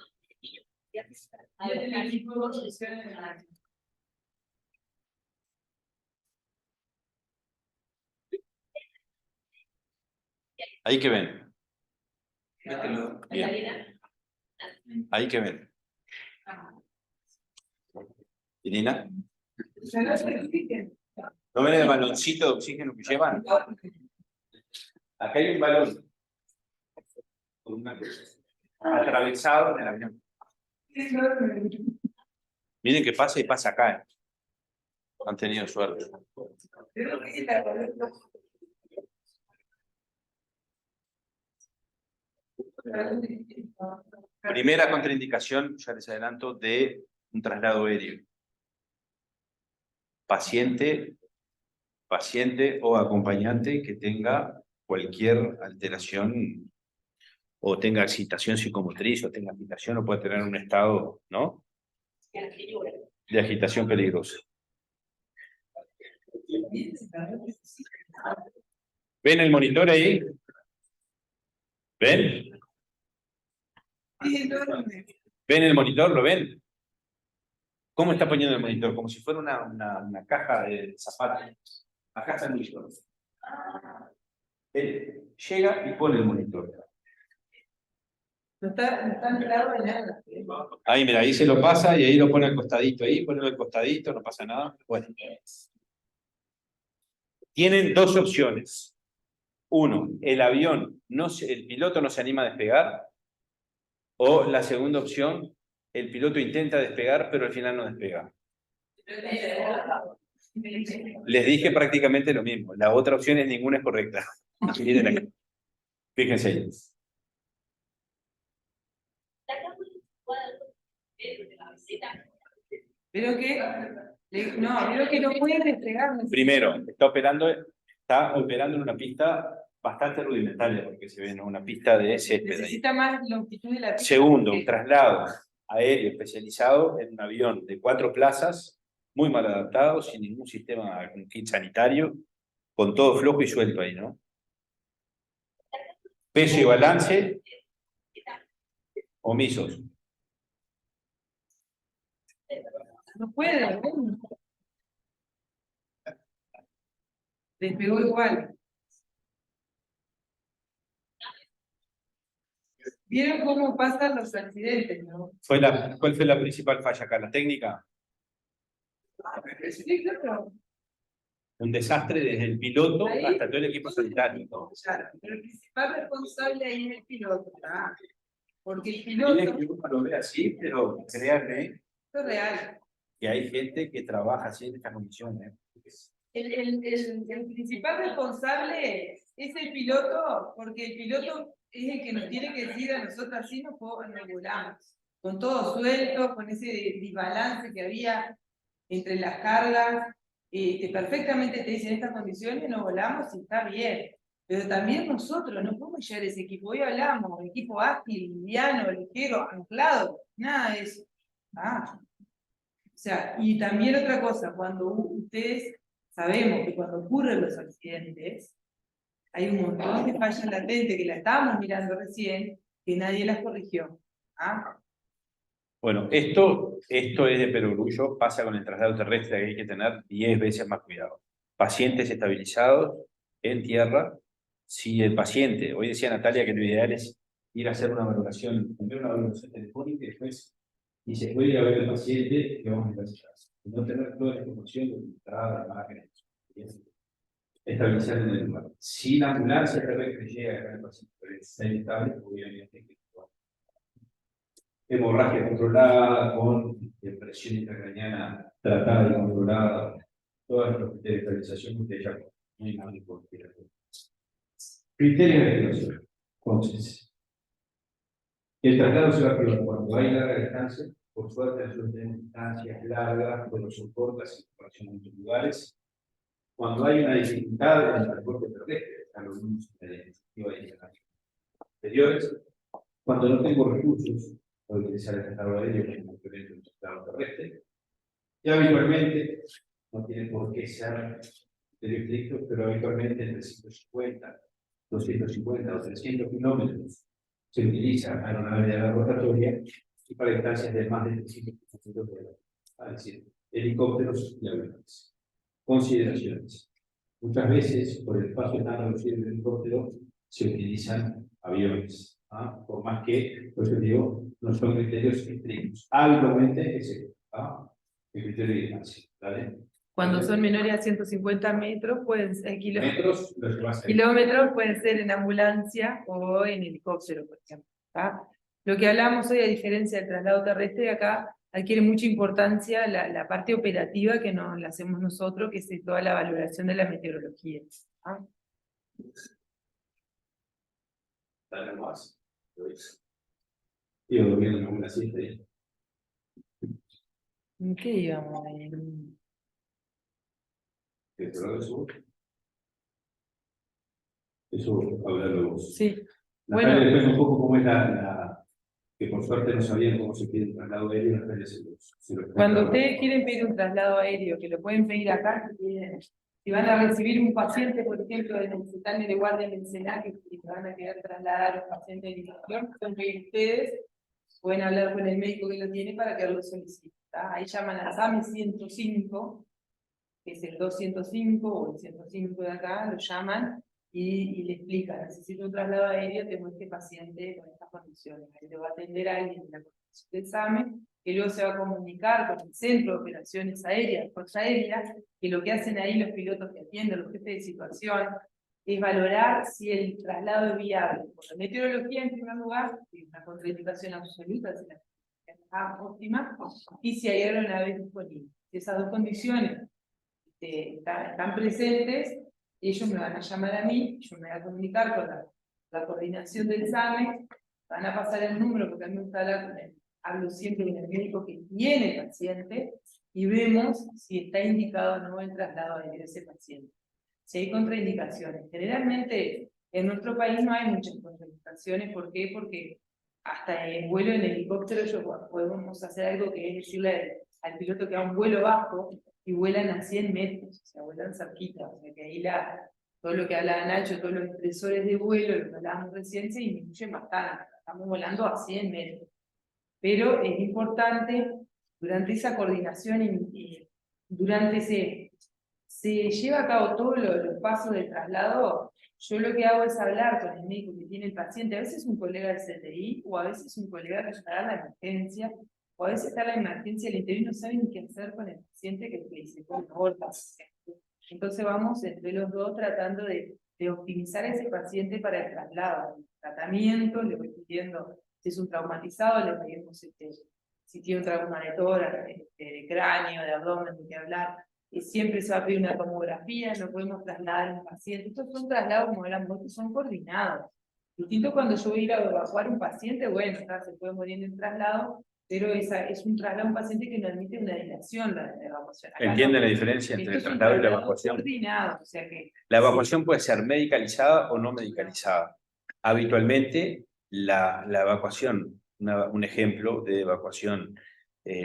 Ahí que ven. Bien. Ahí que ven. Irina. ¿No ven el baloncito de oxígeno que llevan? Acá hay un balón. Con una cosa. Atravesado en el avión. Miren que pasa y pasa acá. Han tenido suerte. Primera contraindicación, ya les adelanto, de un traslado aéreo. Paciente o acompañante que tenga cualquier alteración o tenga excitación psicomotriz o tenga agitación o pueda tener un estado, ¿no?, de agitación peligrosa. ¿Ven el monitor ahí? ¿Ven? ¿Ven el monitor? ¿Lo ven? ¿Cómo está poniendo el monitor? Como si fuera una caja de zapatos. Acá está el monitor. Él llega y pone el monitor. No está mirado de nada. Ahí, mira, ahí se lo pasa y ahí lo pone al costadito. Ahí, ponelo al costadito, no pasa nada. Bueno. Tienen dos opciones. Uno, el piloto no se anima a despegar. O la segunda opción, el piloto intenta despegar, pero al final no despega. Les dije prácticamente lo mismo. La otra opción es ninguna es correcta. Miren acá. Fíjense ahí. Pero que no puede despegar. Primero, está operando en una pista bastante rudimentaria, porque se ve, ¿no?, una pista de césped ahí. Necesita más longitud de la pista. Segundo, un traslado aéreo especializado en un avión de 4 plazas, muy mal adaptado, sin ningún sistema, un kit sanitario, con todo flojo y suelto ahí, ¿no? Peso y balance omisos. No puede. Despegó igual. ¿Vieron cómo pasan los accidentes, no? ¿Cuál fue la principal falla acá? ¿La técnica? Sí, claro. Un desastre desde el piloto Ahí, hasta todo el equipo sanitario. claro, pero el principal responsable ahí es el piloto, ¿verdad? Porque el Miren piloto, que uno lo ve así, pero créanme esto es real. que hay gente que trabaja así en estas condiciones. El principal responsable es el piloto, porque el piloto es el que nos tiene que decir a nosotros así no volamos. Con todo suelto, con ese desbalance que había entre las cargas, que perfectamente te dicen en estas condiciones no volamos y está bien. Pero también nosotros no podemos llevar ese equipo. Hoy hablamos, equipo ágil, liviano, ligero, anclado, nada de eso. O sea, y también otra cosa, cuando ustedes sabemos que cuando ocurren los accidentes, hay un montón de fallas latentes que la estábamos mirando recién, que nadie las corrigió. Bueno, esto es de perogrullo, pasa con el traslado terrestre, que hay que tener 10 veces más cuidado. Pacientes estabilizados en tierra. Si el paciente, hoy decía Natalia que lo ideal es ir a hacer una valoración, primero una valoración telefónica y después, y se puede ir a ver al paciente que vamos a necesitar. No tener toda la información documentada, imágenes, estabilizar en el lugar. Si la ambulancia terrestre llega a el paciente está inestable, obviamente que hemorragia controlada, con presión intracraniana tratada y controlada, todas las criterios de estabilización que ustedes ya muy mal importante. Criterios de evaluación. Entonces, el traslado se va a activar cuando hay larga distancia. Por suerte, nosotros tenemos distancias largas, pero soporta circulación en muchos lugares. Cuando hay una dificultad en el transporte terrestre, a los mismos anteriores, cuando no tengo recursos para utilizar el traslado aéreo como complemento del traslado terrestre, y habitualmente, no tiene por qué ser estrictos, pero habitualmente entre 150, 250 o 300 kilómetros se utiliza aeronave de la rotatoria y para distancias de más de 300 kilómetros de hora, es decir, helicópteros y aviones. Consideraciones. Muchas veces, por el espacio tan reducido del helicóptero, se utilizan aviones. Por más que, por eso digo, no son criterios estrictos. Habitualmente es el criterio de distancia. ¿Vale? Cuando son menores a 150 metros, pueden ser kilómetros pueden ser en ambulancia o en helicóptero, por ejemplo. Lo que hablamos hoy, a diferencia del traslado terrestre, acá adquiere mucha importancia la parte operativa que no la hacemos nosotros, que es toda la valoración de la meteorología. Dale más. Iba durmiendo una siesta ahí. ¿En qué íbamos ahí? Eso hablarlos. Sí. Natalia, Bueno. después un poco cómo es que por suerte no sabían cómo se pide el traslado aéreo, Natalia se los Cuando ustedes quieren pedir un traslado aéreo, que lo pueden pedir acá, si van a recibir un paciente, por ejemplo, de necesitan de guardia del Senac, y van a querer trasladar a un paciente de dirección, pueden pedir ustedes, pueden hablar con el médico que lo tiene para que lo solicite. Ahí llaman al SAME 105, que es el 205 o el 105 de acá, lo llaman y le explican, necesito un traslado aéreo, tengo este paciente con estas condiciones. Ahí le va a atender a alguien de la condición de examen, que luego se va a comunicar con el Centro de Operaciones Aéreas, Fuerza Aérea, que lo que hacen ahí los pilotos que atienden, los jefes de situación, es valorar si el traslado es viable. Por la meteorología, en primer lugar, que es una contraindicación absoluta, es la óptima, y si hay aeronaves disponibles. Si esas dos condiciones están presentes, ellos me van a llamar a mí, yo me voy a comunicar con la coordinación del examen, van a pasar el número, porque a mí me gusta hablar con él, hablo siempre con el médico que tiene el paciente, y vemos si está indicado o no el traslado de ese paciente. Si hay contraindicaciones. Generalmente en nuestro país no hay muchas contraindicaciones. ¿Por qué? Porque hasta en vuelo en helicóptero podemos hacer algo que es decirle al piloto que haga un vuelo bajo y vuelan a 100 metros, o sea, vuelan cerquita, o sea que ahí todo lo que hablaba Nacho, todos los estresores de vuelo, lo que hablábamos recién, se disminuyen bastante, estamos volando a 100 metros. Pero es importante, durante esa coordinación y durante se lleva a cabo todos los pasos de traslado, yo lo que hago es hablar con el médico que tiene el paciente, a veces un colega del CTI, o a veces un colega que está en la emergencia, o a veces está en la emergencia del interior y no saben ni qué hacer con el paciente que dice, por favor, entonces vamos entre los dos tratando de optimizar a ese paciente para el traslado, el tratamiento, le voy pidiendo, si es un traumatizado, le pedimos si tiene un trauma de tórax, de cráneo, de abdomen, de qué hablar, y siempre se va a pedir una tomografía, no podemos trasladar a un paciente. Estos son traslados, como hablamos, que son coordinados. Distinto cuando yo voy a ir a evacuar un paciente, bueno, se puede morir en el traslado, pero es un traslado a un paciente que no admite una dilación la evacuación. ¿Entienden la diferencia entre el traslado y la evacuación? Coordinado, o sea que, la evacuación puede ser medicalizada o no medicalizada. Habitualmente, la evacuación, un ejemplo de evacuación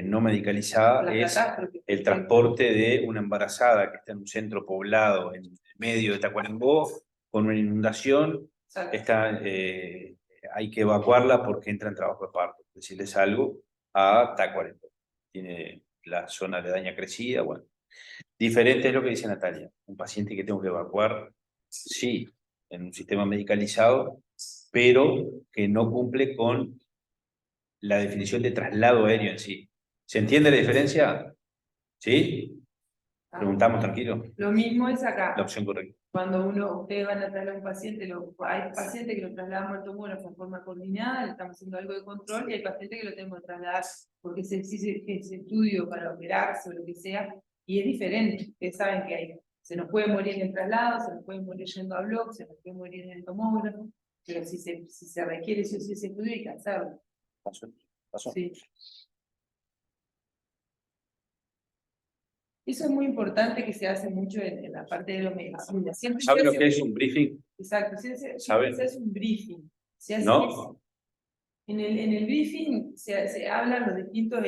no medicalizada es el transporte de una embarazada que está en un centro poblado en medio de Tacuarembó con una inundación. Hay que evacuarla porque entra en trabajo de parto. Decirles algo a Tacuarembó. Tiene la zona aledaña crecida, bueno. Diferente es lo que dice Natalia. Un paciente que tengo que evacuar, sí, en un sistema medicalizado, pero que no cumple con la definición de traslado aéreo en sí. ¿Se entiende la diferencia? ¿Sí? Preguntamos tranquilo. Lo mismo es acá. La opción correcta. Cuando ustedes van a trasladar a un paciente, hay pacientes que lo trasladamos al tomógrafo en forma coordinada, le estamos haciendo algo de control, y hay pacientes que lo tenemos que trasladar porque se exige ese estudio para operarse o lo que sea, y es diferente. Ustedes saben que se nos puede morir en el traslado, se nos puede morir yendo a bloc, se nos puede morir en el tomógrafo, pero si se requiere ese estudio hay que hacerlo. ¿Pasó? Sí. Eso es muy importante, que se hace mucho en la parte de los medicinas. ¿Saben lo que es un briefing? Exacto, se hace un briefing. ¿No? En el briefing se hablan los distintos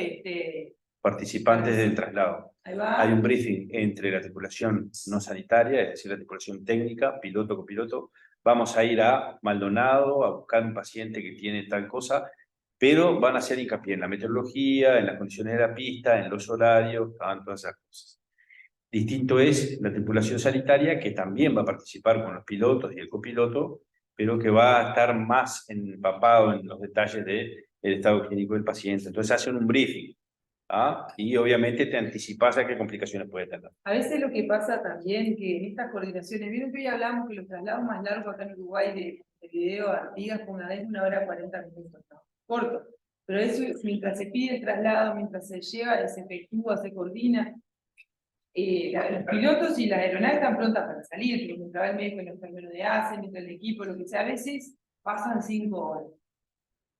participantes del traslado. Ahí va. Hay un briefing entre la tripulación no sanitaria, es decir, la tripulación técnica, piloto, copiloto. Vamos a ir a Maldonado a buscar un paciente que tiene tal cosa, pero van a hacer hincapié en la meteorología, en las condiciones de la pista, en los horarios, todas esas cosas. Distinto es la tripulación sanitaria, que también va a participar con los pilotos y el copiloto, pero que va a estar más empapado en los detalles del estado clínico del paciente. Entonces hacen un briefing. Y obviamente te anticipas a qué complicaciones puede tener. A veces lo que pasa también, que en estas coordinaciones, vieron que hoy hablamos que los traslados más largos acá en Uruguay de video a Artigas con una vez 1 hora 40 minutos, ¿no? Corto. Pero eso, mientras se pide el traslado, mientras se lleva, se efectúa, se coordina, los pilotos y las aeronaves están prontas para salir, porque mientras va el médico y el enfermero de ACE, mientras el equipo, lo que sea, a veces pasan 5 horas.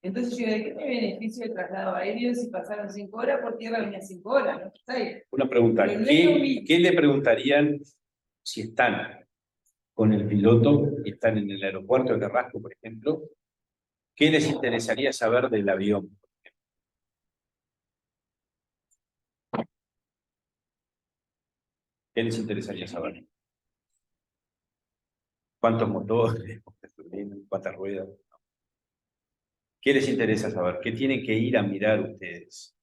Entonces yo digo, ¿qué me beneficio el traslado aéreo si pasaron 5 horas por tierra, venía 5 horas, ¿no? 6. Una pregunta, Pero no es lo mismo. ¿qué le preguntarían si están con el piloto y están en el aeropuerto de Carrasco, por ejemplo? ¿Qué les interesaría saber del avión? ¿Qué les interesaría saber? ¿Cuántos motores? ¿Cuántas ruedas? ¿Qué les interesa saber? ¿Qué tienen que ir a mirar ustedes?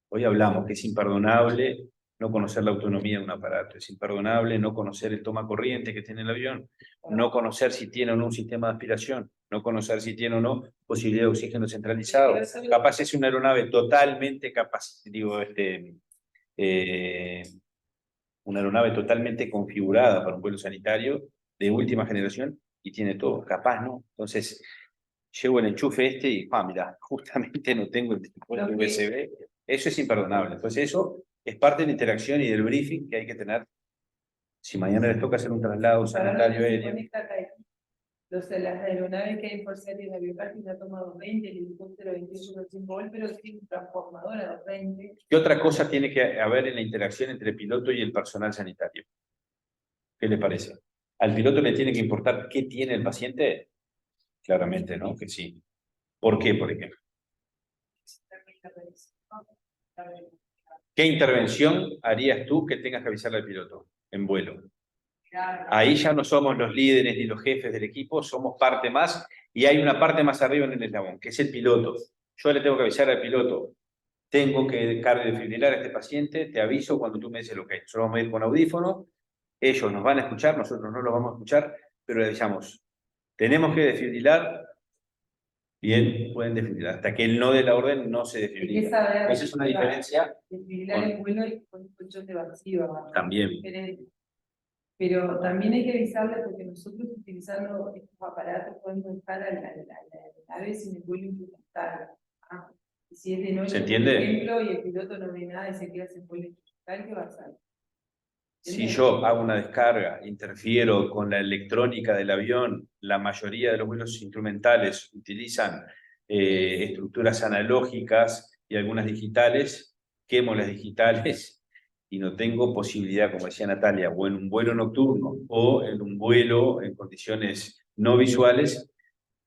Hoy hablamos que es imperdonable no conocer la autonomía de un aparato, es imperdonable no conocer el toma corriente que tiene el avión, no conocer si tiene o no un sistema de aspiración, no conocer si tiene o no posibilidad de oxígeno centralizado. Capaz es una aeronave totalmente una aeronave totalmente configurada para un vuelo sanitario de última generación y tiene todo, capaz no. Entonces, llevo el enchufe y, mira, justamente no tengo el puerto USB. Eso es imperdonable. Entonces, eso es parte de la interacción y del briefing que hay que tener. Si mañana les toca hacer un traslado sanitario aéreo. Las aeronaves que hay por ser en la biopráctica ha tomado 20, el helicóptero 28,5 volt, pero tiene un transformador a 220. ¿Qué otra cosa tiene que haber en la interacción entre el piloto y el personal sanitario? ¿Qué le parece? ¿Al piloto le tiene que importar qué tiene el paciente? Claramente, ¿no? Que sí. ¿Por qué, por ejemplo? ¿Qué intervención harías tú que tengas que avisarle al piloto en vuelo? Ahí ya no somos los líderes ni los jefes del equipo, somos parte más y hay una parte más arriba en el eslabón, que es el piloto. Yo le tengo que avisar al piloto, tengo que cardiofibrilar a este paciente, te aviso cuando tú me dices lo que hay. Nosotros vamos a ir con audífono, ellos nos van a escuchar, nosotros no los vamos a escuchar, pero le avisamos, tenemos que desfibrilar. Bien, pueden desfibrilar. Hasta que él no dé la orden, no se desfibrila. Esa es una diferencia. Desfibrilar el vuelo y con un colchón de vacío. También. Pero también hay que avisarle porque nosotros utilizando estos aparatos podemos dejar a la nave sin el vuelo instrumental. Y si es de noche, ¿Se entiende? por ejemplo, y el piloto no ve nada y se queda sin vuelo instrumental, ¿qué va a hacer? Si yo hago una descarga, interfiero con la electrónica del avión, la mayoría de los vuelos instrumentales utilizan estructuras analógicas y algunas digitales, quemo las digitales y no tengo posibilidad, como decía Natalia, o en un vuelo nocturno o en un vuelo en condiciones no visuales,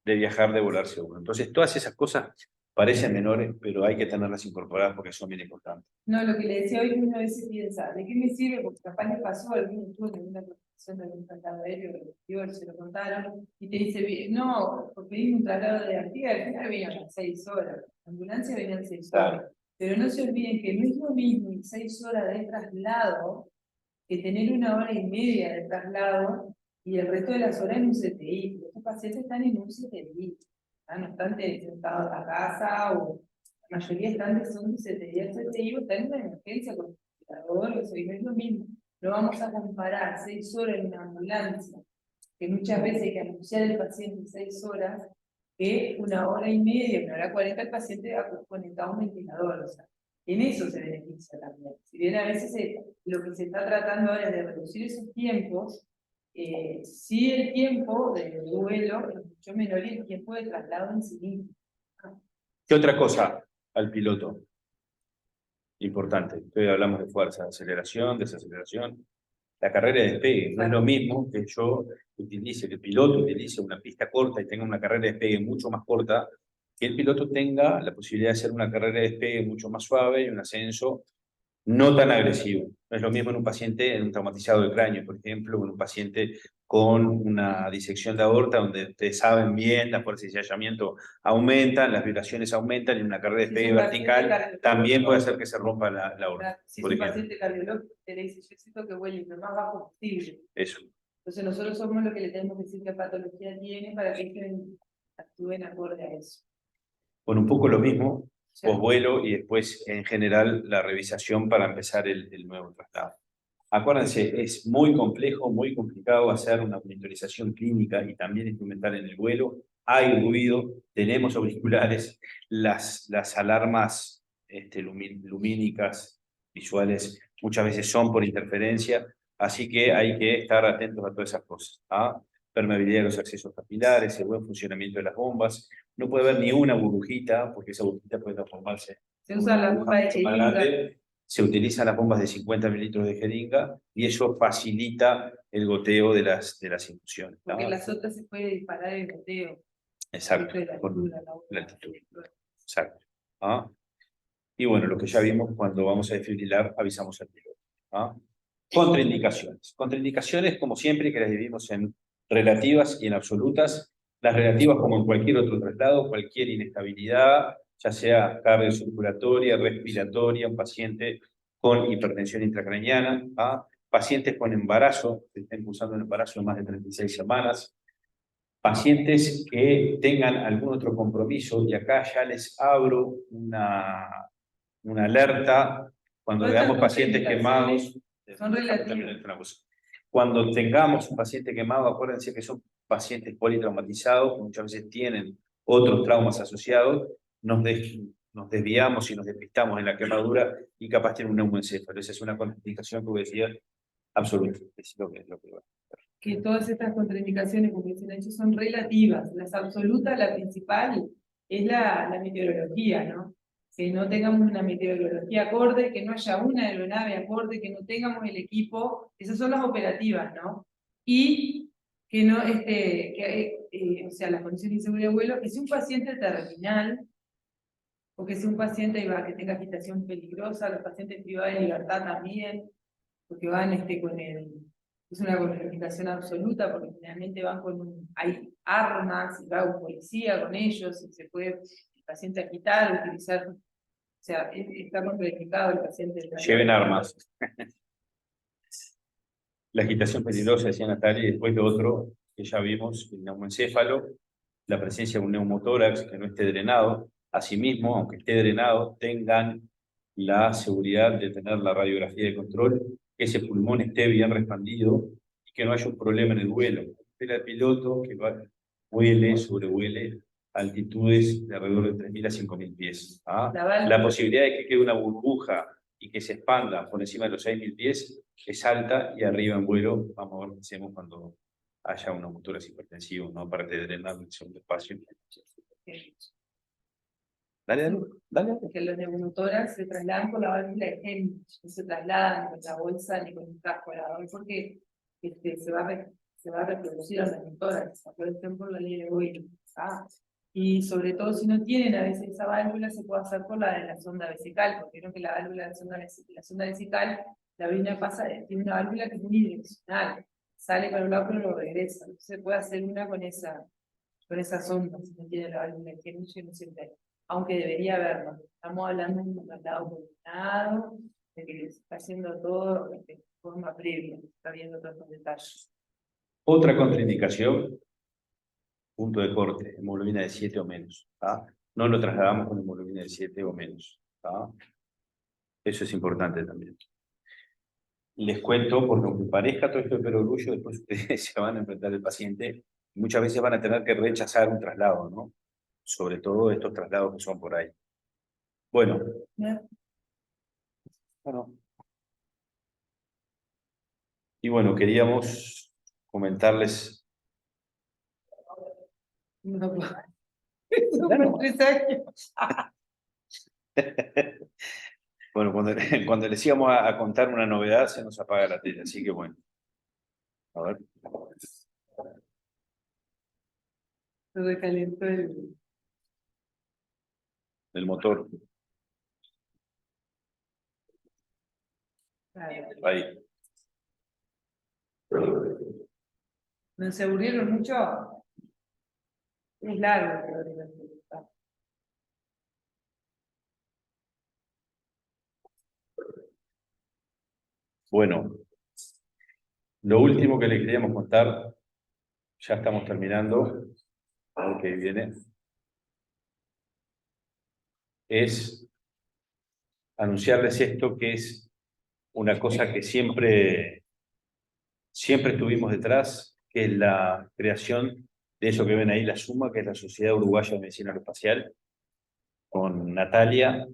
de viajar, de volar seguro. Entonces, todas esas cosas parecen menores, pero hay que tenerlas incorporadas porque son bien importantes. No, lo que le decía hoy, una vez se piensa, ¿de qué me sirve? Porque capaz le pasó algún estudio en una profesión de algún traslado aéreo, se lo contaron, y te dice, no, porque vino un traslado de Artigas, al final venían 6 horas, la ambulancia venían 6 horas. Claro. Pero no se olviden que no es lo mismo 6 horas de traslado que tener 1 hora y media de traslado y el resto de las horas en un CTI. Estos pacientes están en un CTI, no están sentados en la casa o la mayoría son de CTI. El CTI está en una emergencia con el respirador, eso y no es lo mismo. No vamos a comparar 6 horas en una ambulancia, que muchas veces hay que anunciar al paciente 6 horas, que 1 hora y media, 1 hora 40 el paciente conectado a un ventilador. O sea, en eso se beneficia también. Si bien a veces lo que se está tratando ahora es de reducir esos tiempos, sí el tiempo de vuelo es mucho menor y el tiempo de traslado en sí mismo. ¿Qué otra cosa al piloto? Importante. Hoy hablamos de fuerza, aceleración, desaceleración. La carrera de despegue no es lo mismo que yo utilice, que el piloto utilice una pista corta y tenga una carrera de despegue mucho más corta, que el piloto tenga la posibilidad de hacer una carrera de despegue mucho más suave y un ascenso no tan agresivo. No es lo mismo en un paciente en un traumatizado de cráneo, por ejemplo, o en un paciente con una disección de aorta, donde ustedes saben bien, las fuerzas de hallamiento aumentan, las vibraciones aumentan, y una carrera de despegue vertical también puede hacer que se rompa la aorta. Si es un paciente cardiológico, te le dice, yo siento que huele lo más bajo posible. Eso. Entonces nosotros somos los que le tenemos que decir qué patología tiene para que ellos actúen acorde a eso. Bueno, un poco lo mismo, posvuelo y después en general la revisación para empezar el nuevo traslado. Acuérdense, es muy complejo, muy complicado hacer una monitorización clínica y también instrumental en el vuelo. Hay ruido, tenemos auriculares, las alarmas lumínicas, visuales, muchas veces son por interferencia, así que hay que estar atentos a todas esas cosas. permeabilidad de los accesos capilares, el buen funcionamiento de las bombas. No puede haber ni una burbujita, porque esa burbujita puede transformarse. Se usa la bomba de mucho más jeringa. grande. Se utilizan las bombas de 50 mililitros de jeringa y eso facilita el goteo de las infusiones. Porque las otras se puede disparar el goteo. Exacto, De la con altura, la altitud. Exacto. ¿Ah? Y bueno, lo que ya vimos, cuando vamos a desfibrilar, avisamos al piloto. ¿Ah? Contraindicaciones. Contraindicaciones, como siempre, que las dividimos en relativas y en absolutas. Las relativas, como en cualquier otro traslado, cualquier inestabilidad, ya sea cardiocirculatoria, respiratoria, un paciente con hipertensión intracraniana, ¿ah? Pacientes con embarazo, que estén cursando un embarazo de más de 36 semanas, pacientes que tengan algún otro compromiso, y acá ya les abro una alerta, cuando Todas veamos estas pacientes quemados, son relativas. cuando tengamos un paciente quemado, acuérdense que son pacientes politraumatizados, que muchas veces tienen otros traumas asociados, nos desviamos y nos despistamos en la quemadura y capaz tienen un neumoencéfalo. Esa es una contraindicación que voy a decir absoluta. Es lo que va. Que todas estas contraindicaciones, como dicen ellos, son relativas. Las absolutas, la principal, es la meteorología, ¿no? Que no tengamos una meteorología acorde, que no haya una aeronave acorde, que no tengamos el equipo, esas son las operativas, ¿no? Y que no, o sea, las condiciones de seguridad de vuelo, que si un paciente terminal, o que si un paciente que tenga agitación peligrosa, los pacientes privados de libertad también, porque van es una contraindicación absoluta, porque generalmente van hay armas, y va un policía con ellos, y se puede el paciente agitar, utilizar, o sea, está contraindicado el paciente. Lleven armas. La agitación peligrosa, decía Natalia, y después lo otro que ya vimos, el neumoencéfalo, la presencia de un neumotórax que no esté drenado. Asimismo, aunque esté drenado, tengan la seguridad de tener la radiografía de control, que ese pulmón esté bien expandido y que no haya un problema en el vuelo. Espera el piloto que sobrevuele altitudes de alrededor de 3.000 a 5.000 pies. ¿Ah? La posibilidad de que quede una burbuja y que se expanda por encima de los 6.000 pies es alta, y arriba en vuelo, vamos a ver qué hacemos cuando haya una motora hipertensiva, ¿no? Aparte de drenar el segundo espacio. Dale. Que los neumotórax se trasladan por la válvula de Henry, no se trasladan con la bolsa ni con un casco volador, porque se va a reproducir el neumotórax, aparecen por la ley de Boyle. Y sobre todo si no tienen a veces esa válvula, se puede hacer por la de la sonda vesical, porque creo que la válvula de la sonda vesical, la orina tiene una válvula que es unidireccional, sale para un lado pero lo regresa, entonces se puede hacer una con esa sonda, si no tiene la válvula de Henry, no siempre, aunque debería haberlo. Estamos hablando de un traslado coordinado, de que se está haciendo todo de forma previa, se está viendo todos los detalles. Otra contraindicación, punto de corte, hemoglobina de 7 o menos. No lo trasladamos con hemoglobina de 7 o menos. Eso es importante también. Les cuento, porque aunque parezca todo esto de perogrullo, después ustedes se van a enfrentar al paciente y muchas veces van a tener que rechazar un traslado, ¿no? Sobre todo estos traslados que son por ahí. Bueno. Y bueno, queríamos comentarles. No, son 3 años. Bueno, cuando les íbamos a contar una novedad, se nos apaga la tele, así que bueno. A ver. Se recalentó el motor. Ahí. ¿No se aburrieron mucho? Es largo. Bueno, lo último que les queríamos contar, ya estamos terminando, a ver qué viene, es anunciarles esto, que es una cosa que siempre estuvimos detrás, que es la creación de eso que ven ahí, la SUMA, que es la Sociedad Uruguaya de Medicina Aeroespacial, con Natalia,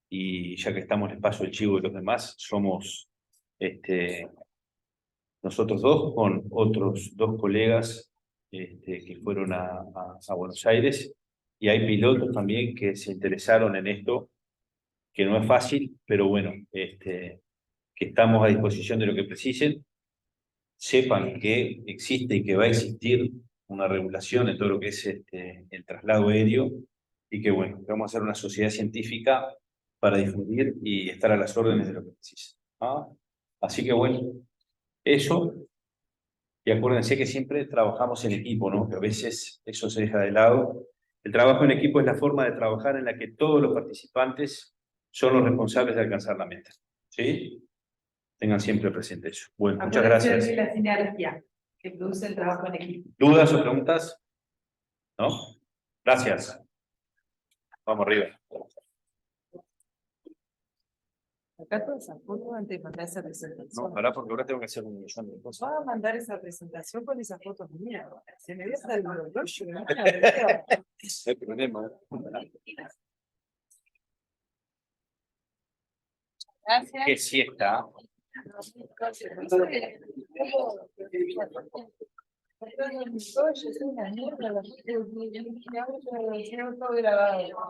y ya que estamos en el espacio del chivo y los demás, somos nosotros dos con otros dos colegas que fueron a Buenos Aires, y hay pilotos también que se interesaron en esto, que no es fácil, pero bueno, que estamos a disposición de lo que precisen. Sepan que existe y que va a existir una regulación en todo lo que es el traslado aéreo, y que bueno, vamos a hacer una sociedad científica para difundir y estar a las órdenes de lo que precisen. ¿Ah? Así que bueno, eso, y acuérdense que siempre trabajamos en equipo, ¿no? Que a veces eso se deja de lado. El trabajo en equipo es la forma de trabajar en la que todos los participantes son los responsables de alcanzar la meta. ¿Sí? Tengan siempre presente eso. Bueno, muchas gracias. La sinergia que produce el trabajo en equipo. ¿Dudas o preguntas? ¿No? Gracias. Vamos arriba. Acá toda esa foto antes de mandar esa presentación. No, pará, porque ahora tengo que hacer un millón de cosas. Va a mandar esa presentación con esas fotos mías. Se me deja el rollo. No hay problema. Gracias. ¿Qué siesta? Yo soy una mierda. Todo grabado.